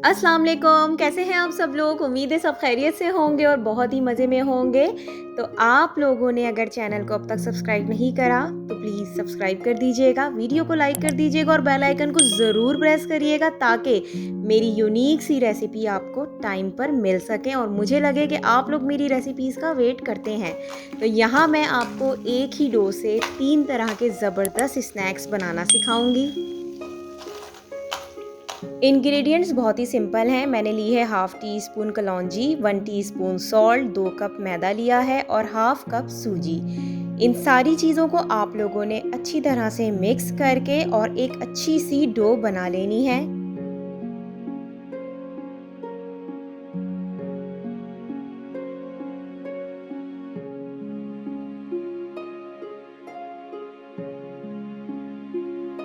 अस्सलाम वालेकुम, कैसे हैं आप सब लोग? उम्मीद है सब खैरियत से होंगे और बहुत ही मज़े में होंगे। तो आप लोगों ने अगर चैनल को अब तक सब्सक्राइब नहीं करा तो प्लीज़ सब्सक्राइब कर दीजिएगा, वीडियो को लाइक कर दीजिएगा और बेल आइकन को ज़रूर प्रेस करिएगा ताकि मेरी यूनिक सी रेसिपी आपको टाइम पर मिल सके और मुझे लगे कि आप लोग मेरी रेसिपीज़ का वेट करते हैं। तो यहाँ मैं आपको एक ही डो से 3 तरह के ज़बरदस्त स्नैक्स बनाना सिखाऊँगी। इंग्रेडिएंट्स बहुत ही सिंपल हैं। मैंने ली है हाफ़ टी स्पून कलौंजी, 1 टीस्पून सॉल्ट, 2 कप मैदा लिया है और हाफ़ कप सूजी। इन सारी चीज़ों को आप लोगों ने अच्छी तरह से मिक्स करके और एक अच्छी सी डो बना लेनी है।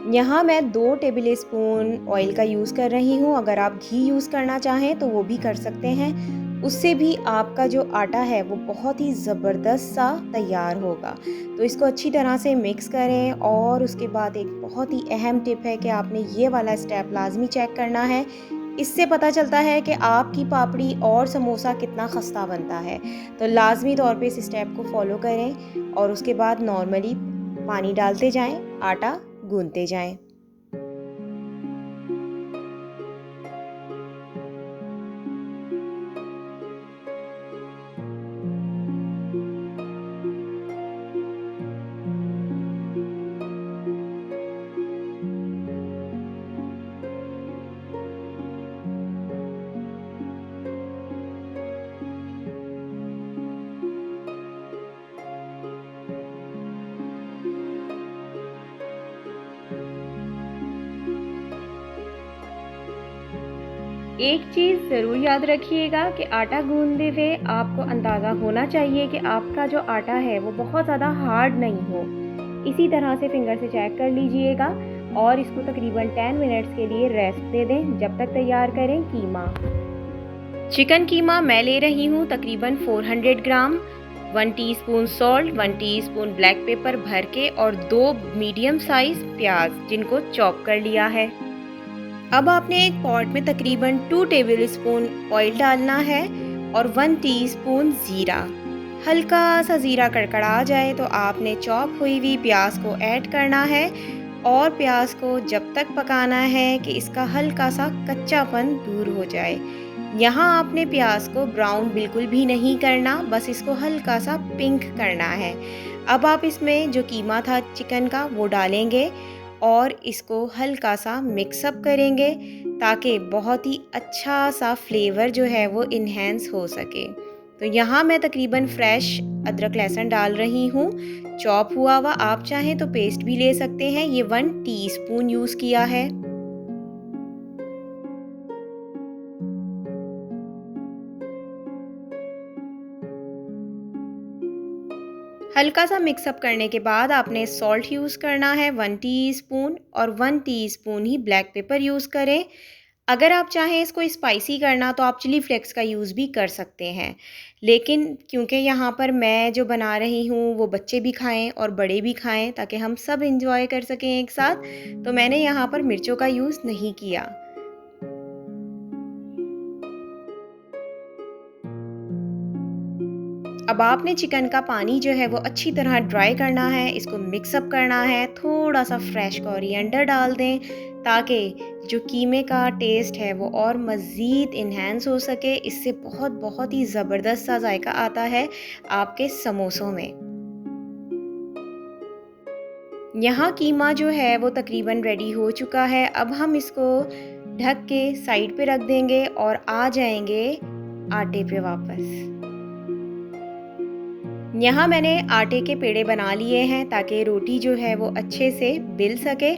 यहाँ मैं 2 टेबल स्पून ऑयल का यूज़ कर रही हूँ। अगर आप घी यूज़ करना चाहें तो वो भी कर सकते हैं। उससे भी आपका जो आटा है वो बहुत ही ज़बरदस्त सा तैयार होगा। तो इसको अच्छी तरह से मिक्स करें और उसके बाद एक बहुत ही अहम टिप है कि आपने ये वाला स्टेप लाज़मी चेक करना है। इससे पता चलता है कि आपकी पापड़ी और समोसा कितना खस्ता बनता है। तो लाज़मी तौर पे इस स्टेप को फ़ॉलो करें और उसके बाद नॉर्मली पानी डालते जाएँ, आटा गूँथते जाएँ। एक चीज़ ज़रूर याद रखिएगा कि आटा गूँथते हुए आपको अंदाज़ा होना चाहिए कि आपका जो आटा है वो बहुत ज़्यादा हार्ड नहीं हो। इसी तरह से फिंगर से चेक कर लीजिएगा और इसको तकरीबन 10 मिनट्स के लिए रेस्ट दे दें जब तक तैयार करें कीमा। चिकन कीमा मैं ले रही हूँ तकरीबन 400 ग्राम, 1 teaspoon salt, 1 teaspoon black pepper भर के और 2 मीडियम साइज़ प्याज जिनको चॉप कर लिया है। अब आपने एक पॉट में तकरीबन 2 टेबल स्पून ऑयल डालना है और 1 टीस्पून ज़ीरा। हल्का सा ज़ीरा कड़कड़ा जाए तो आपने चॉप हुई हुई प्याज को ऐड करना है और प्याज को जब तक पकाना है कि इसका हल्का सा कच्चापन दूर हो जाए। यहाँ आपने प्याज को ब्राउन बिल्कुल भी नहीं करना, बस इसको हल्का सा पिंक करना है। अब आप इसमें जो कीमा था चिकन का वो डालेंगे और इसको हल्का सा मिक्सअप करेंगे ताकि बहुत ही अच्छा सा फ्लेवर जो है वो इन्हेंस हो सके। तो यहाँ मैं तकरीबन फ्रेश अदरक लहसुन डाल रही हूँ, चॉप हुआ हुआ। आप चाहें तो पेस्ट भी ले सकते हैं। ये 1 टीस्पून यूज़ किया है। हल्का सा मिक्सअप करने के बाद आपने सॉल्ट यूज़ करना है 1 टीस्पून और 1 टीस्पून ही ब्लैक पेपर यूज़ करें। अगर आप चाहें इसको स्पाइसी करना तो आप चिली फ्लेक्स का यूज़ भी कर सकते हैं। लेकिन क्योंकि यहाँ पर मैं जो बना रही हूँ वो बच्चे भी खाएं और बड़े भी खाएं ताकि हम सब इंजॉय कर सकें एक साथ, तो मैंने यहाँ पर मिर्चों का यूज़ नहीं किया। अब आपने चिकन का पानी जो है वो अच्छी तरह ड्राई करना है, इसको मिक्सअप करना है। थोड़ा सा फ्रेश कोरिएंडर डाल दें ताकि जो कीमे का टेस्ट है वो और मज़ीद इन्हेंस हो सके। इससे बहुत बहुत ही ज़बरदस्त सा जायका आता है आपके समोसों में। यहाँ कीमा जो है वो तकरीबन रेडी हो चुका है। अब हम इसको ढक के साइड पे रख देंगे और आ जाएंगे आटे पे वापस। यहाँ मैंने आटे के पेड़े बना लिए हैं ताकि रोटी जो है वो अच्छे से बेल सके।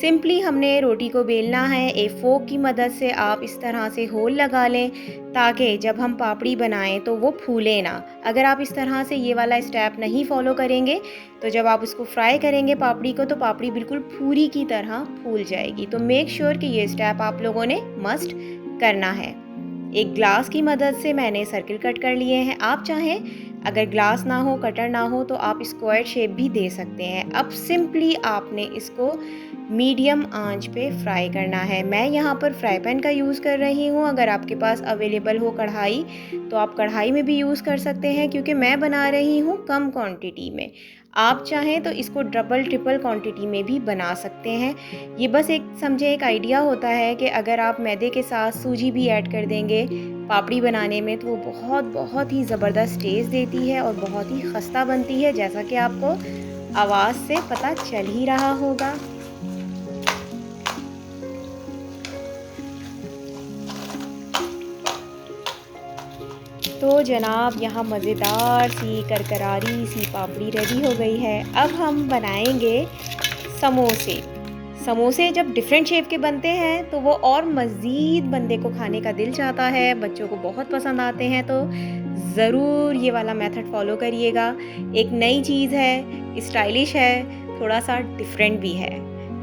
सिंपली हमने रोटी को बेलना है। एक फोक की मदद से आप इस तरह से होल लगा लें ताकि जब हम पापड़ी बनाएं तो वो फूले ना। अगर आप इस तरह से ये वाला स्टेप नहीं फॉलो करेंगे तो जब आप उसको फ्राई करेंगे पापड़ी को तो पापड़ी बिल्कुल पूरी की तरह फूल जाएगी। तो मेक श्योर कि ये स्टेप आप लोगों ने मस्ट करना है। एक ग्लास की मदद से मैंने सर्किल कट कर लिए हैं। आप चाहें अगर ग्लास ना हो, कटर ना हो तो आप स्क्वायर शेप भी दे सकते हैं। अब सिंपली आपने इसको मीडियम आंच पे फ्राई करना है। मैं यहाँ पर फ्राई पैन का यूज़ कर रही हूँ। अगर आपके पास अवेलेबल हो कढ़ाई तो आप कढ़ाई में भी यूज़ कर सकते हैं, क्योंकि मैं बना रही हूँ कम क्वांटिटी में। आप चाहें तो इसको डबल ट्रिपल क्वांटिटी में भी बना सकते हैं। ये बस एक समझे एक आइडिया होता है कि अगर आप मैदे के साथ सूजी भी ऐड कर देंगे पापड़ी बनाने में तो वो बहुत बहुत ही ज़बरदस्त टेस्ट देती है और बहुत ही खस्ता बनती है, जैसा कि आपको आवाज़ से पता चल ही रहा होगा। तो जनाब यहाँ मज़ेदार सी करकरारी सी पापड़ी रेडी हो गई है। अब हम बनाएंगे समोसे। समोसे जब डिफरेंट शेप के बनते हैं तो वो और मज़ीद बंदे को खाने का दिल चाहता है, बच्चों को बहुत पसंद आते हैं। तो ज़रूर ये वाला मेथड फॉलो करिएगा। एक नई चीज़ है, स्टाइलिश है, थोड़ा सा डिफरेंट भी है।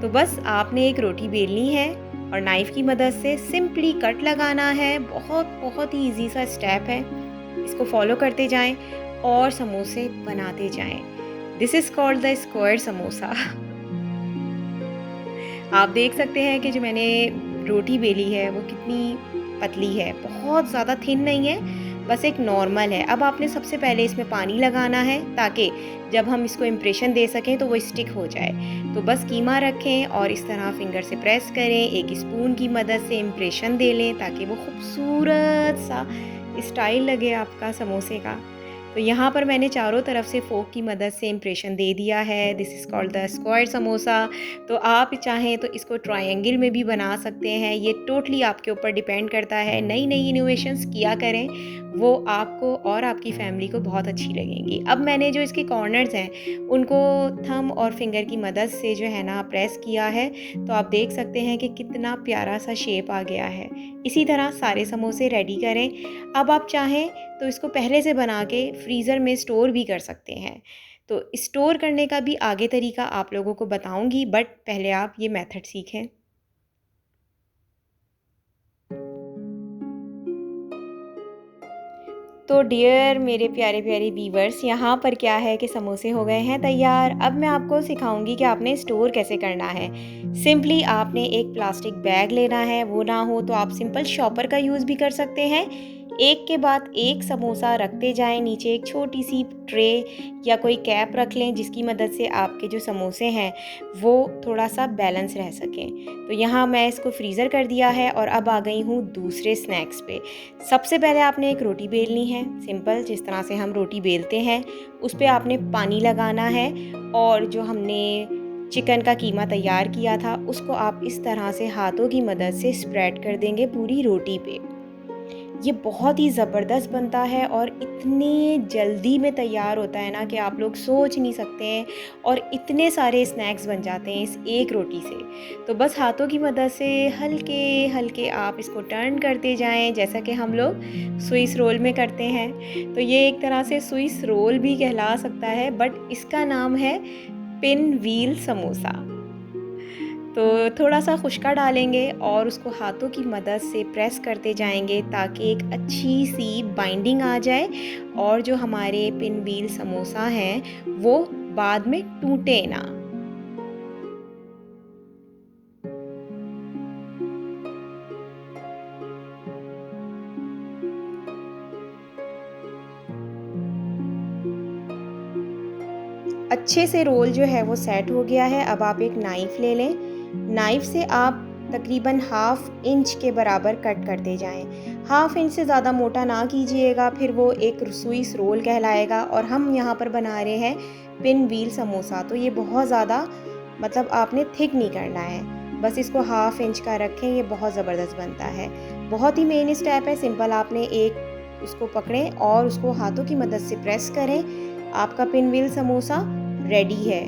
तो बस आपने एक रोटी बेलनी है और नाइफ़ की मदद से सिंपली कट लगाना है। बहुत बहुत ही ईजी सा स्टेप है, इसको फॉलो करते जाएं और समोसे बनाते जाएं। This is called the square samosa. आप देख सकते हैं कि जो मैंने रोटी बेली है वो कितनी पतली है, बहुत ज़्यादा थिन नहीं है, बस एक नॉर्मल है। अब आपने सबसे पहले इसमें पानी लगाना है ताकि जब हम इसको इम्प्रेशन दे सकें तो वो स्टिक हो जाए। तो बस कीमा रखें और इस तरह फिंगर से प्रेस करें, एक स्पून की मदद से इम्प्रेशन दे लें ताकि वो खूबसूरत सा स्टाइल लगे आपका समोसे का। तो यहाँ पर मैंने चारों तरफ से फोक की मदद से इम्प्रेशन दे दिया है। This is called the square samosa. तो आप चाहें तो इसको ट्रायंगल में भी बना सकते हैं, ये टोटली आपके ऊपर डिपेंड करता है। नई नई इनोवेशंस किया करें, वो आपको और आपकी फैमिली को बहुत अच्छी लगेंगी। अब मैंने जो इसके कॉर्नर्स हैं उनको थंब और फिंगर की मदद से जो है ना प्रेस किया है, तो आप देख सकते हैं कि कितना प्यारा सा शेप आ गया है। इसी तरह सारे समोसे रेडी करें। अब आप चाहें तो इसको पहले से बना के फ्रीज़र में स्टोर भी कर सकते हैं। तो स्टोर करने का भी आगे तरीका आप लोगों को बताऊंगी, बट पहले आप ये मेथड सीखें। तो डियर मेरे प्यारे प्यारे व्यूवर्स, यहाँ पर क्या है कि समोसे हो गए हैं तैयार। अब मैं आपको सिखाऊंगी कि आपने स्टोर कैसे करना है। सिंपली आपने एक प्लास्टिक बैग लेना है, वो ना हो तो आप सिंपल शॉपर का यूज़ भी कर सकते हैं। एक के बाद एक समोसा रखते जाएं, नीचे एक छोटी सी ट्रे या कोई कैप रख लें जिसकी मदद से आपके जो समोसे हैं वो थोड़ा सा बैलेंस रह सकें। तो यहाँ मैं इसको फ्रीज़र कर दिया है और अब आ गई हूँ दूसरे स्नैक्स पे। सबसे पहले आपने एक रोटी बेलनी है, सिंपल जिस तरह से हम रोटी बेलते हैं। उस पर आपने पानी लगाना है और जो हमने चिकन का कीमा तैयार किया था उसको आप इस तरह से हाथों की मदद से स्प्रेड कर देंगे पूरी रोटी पे। ये बहुत ही ज़बरदस्त बनता है और इतने जल्दी में तैयार होता है ना कि आप लोग सोच नहीं सकते हैं, और इतने सारे स्नैक्स बन जाते हैं इस एक रोटी से। तो बस हाथों की मदद से हल्के हल्के आप इसको टर्न करते जाएं, जैसा कि हम लोग स्विस रोल में करते हैं। तो ये एक तरह से स्विस रोल भी कहला सकता है, बट इसका नाम है पिन व्हील समोसा। तो थोड़ा सा खुशका डालेंगे और उसको हाथों की मदद से प्रेस करते जाएंगे ताकि एक अच्छी सी बाइंडिंग आ जाए और जो हमारे पिन व्हील समोसा हैं वो बाद में टूटे ना। अच्छे से रोल जो है वो सेट हो गया है। अब आप एक नाइफ़ ले लें, नाइफ़ से आप तकरीबन हाफ इंच के बराबर कट करते जाएं। हाफ इंच से ज़्यादा मोटा ना कीजिएगा, फिर वो एक स्विस रोल कहलाएगा। और हम यहाँ पर बना रहे हैं पिन व्हील समोसा, तो ये बहुत ज़्यादा मतलब आपने थिक नहीं करना है, बस इसको हाफ इंच का रखें। ये बहुत ज़बरदस्त बनता है। बहुत ही मेन स्टेप है, सिंपल आपने एक उसको पकड़ें और उसको हाथों की मदद से प्रेस करें। आपका पिन व्हील समोसा रेडी है।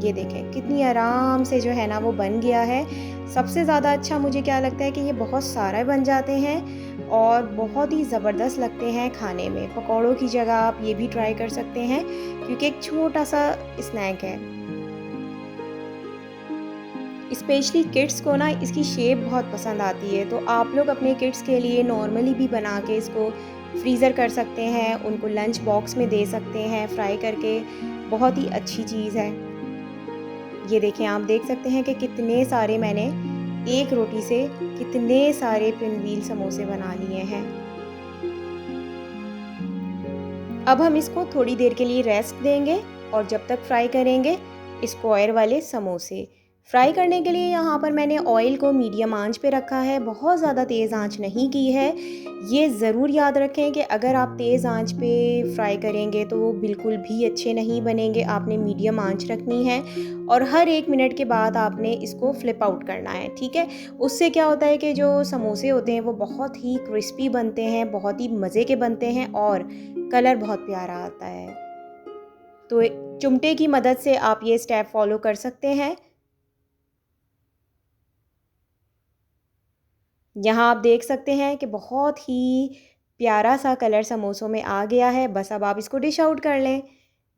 ये देखें कितनी आराम से जो है ना वो बन गया है। सबसे ज़्यादा अच्छा मुझे क्या लगता है कि ये बहुत सारे बन जाते हैं और बहुत ही ज़बरदस्त लगते हैं खाने में। पकौड़ों की जगह आप ये भी ट्राई कर सकते हैं क्योंकि एक छोटा सा स्नैक है। स्पेशली किड्स को ना इसकी शेप बहुत पसंद आती है, तो आप लोग अपने किड्स के लिए नॉर्मली भी बना के इसको फ्रीज़र कर सकते हैं, उनको लंच बॉक्स में दे सकते हैं फ्राई करके। बहुत ही अच्छी चीज़ है। ये देखें, आप देख सकते हैं कि कितने सारे मैंने एक रोटी से कितने सारे पिनव्हील समोसे बना लिए हैं। अब हम इसको थोड़ी देर के लिए रेस्ट देंगे और जब तक फ्राई करेंगे स्क्वायर वाले समोसे। फ्राई करने के लिए यहाँ पर मैंने ऑयल को मीडियम आंच पे रखा है, बहुत ज़्यादा तेज़ आंच नहीं की है। ये ज़रूर याद रखें कि अगर आप तेज़ आंच पे फ्राई करेंगे तो वो बिल्कुल भी अच्छे नहीं बनेंगे। आपने मीडियम आंच रखनी है और हर 1 मिनट के बाद आपने इसको फ्लिप आउट करना है, ठीक है। उससे क्या होता है कि जो समोसे होते हैं वो बहुत ही क्रिस्पी बनते हैं, बहुत ही मज़े के बनते हैं और कलर बहुत प्यारा आता है। तो चिमटे की मदद से आप ये स्टेप फॉलो कर सकते हैं। यहाँ आप देख सकते हैं कि बहुत ही प्यारा सा कलर समोसों में आ गया है। बस अब आप इसको डिश आउट कर लें।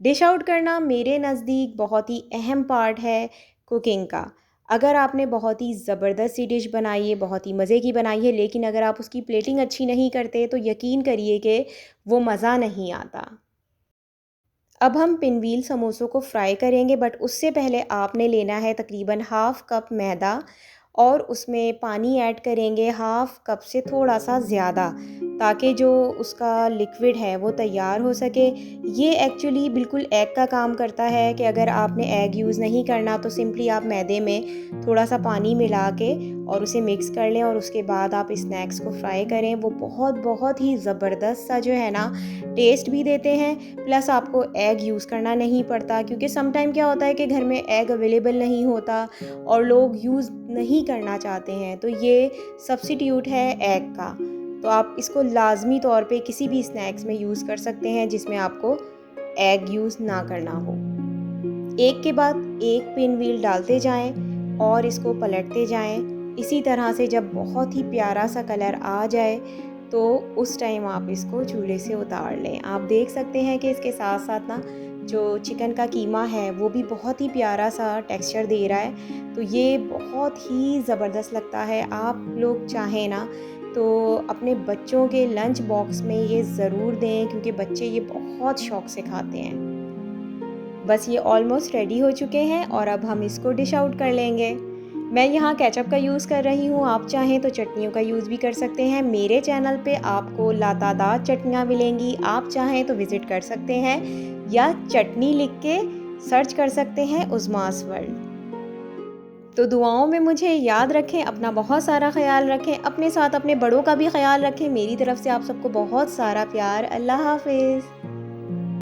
डिश आउट करना मेरे नज़दीक बहुत ही अहम पार्ट है कुकिंग का। अगर आपने बहुत ही ज़बरदस्त सी डिश बनाई है, बहुत ही मज़े की बनाई है, लेकिन अगर आप उसकी प्लेटिंग अच्छी नहीं करते तो यकीन करिए कि वो मज़ा नहीं आता। अब हम पिनव्हील समोसों को फ्राई करेंगे, बट उससे पहले आपने लेना है तकरीबन हाफ़ कप मैदा और उसमें पानी ऐड करेंगे हाफ़ कप से थोड़ा सा ज़्यादा, ताकि जो उसका लिक्विड है वो तैयार हो सके। ये एक्चुअली बिल्कुल एग का काम करता है कि अगर आपने एग यूज़ नहीं करना तो सिंपली आप मैदे में थोड़ा सा पानी मिला के और उसे मिक्स कर लें और उसके बाद आप स्नैक्स को फ्राई करें। वो बहुत बहुत ही ज़बरदस्त सा जो है ना टेस्ट भी देते हैं, प्लस आपको एग यूज़ करना नहीं पड़ता, क्योंकि सम टाइम क्या होता है कि घर में एग अवेलेबल नहीं होता और लोग यूज़ नहीं करना चाहते हैं। तो ये सब्स्टिट्यूट है एग का। तो आप इसको लाजमी तौर पे किसी भी स्नैक्स में यूज़ कर सकते हैं जिसमें आपको एग यूज़ ना करना हो। एक के बाद एक पिन व्हील डालते जाएं और इसको पलटते जाएं। इसी तरह से जब बहुत ही प्यारा सा कलर आ जाए तो उस टाइम आप इसको चूल्हे से उतार लें। आप देख सकते हैं कि इसके साथ साथ ना जो चिकन का कीमा है वो भी बहुत ही प्यारा सा टेक्सचर दे रहा है। तो ये बहुत ही ज़बरदस्त लगता है। आप लोग चाहें ना तो अपने बच्चों के लंच बॉक्स में ये ज़रूर दें, क्योंकि बच्चे ये बहुत शौक़ से खाते हैं। बस ये ऑलमोस्ट रेडी हो चुके हैं और अब हम इसको डिश आउट कर लेंगे। मैं यहाँ केचप का यूज़ कर रही हूँ, आप चाहें तो चटनियों का यूज़ भी कर सकते हैं। मेरे चैनल पे आपको लातादार चटनियाँ मिलेंगी, आप चाहें तो विज़िट कर सकते हैं या चटनी लिख के सर्च कर सकते हैं उज़मास वर्ल्ड। तो दुआओं में मुझे याद रखें, अपना बहुत सारा ख़्याल रखें, अपने साथ अपने बड़ों का भी ख़्याल रखें। मेरी तरफ से आप सबको बहुत सारा प्यार। अल्लाह हाफ़िज़।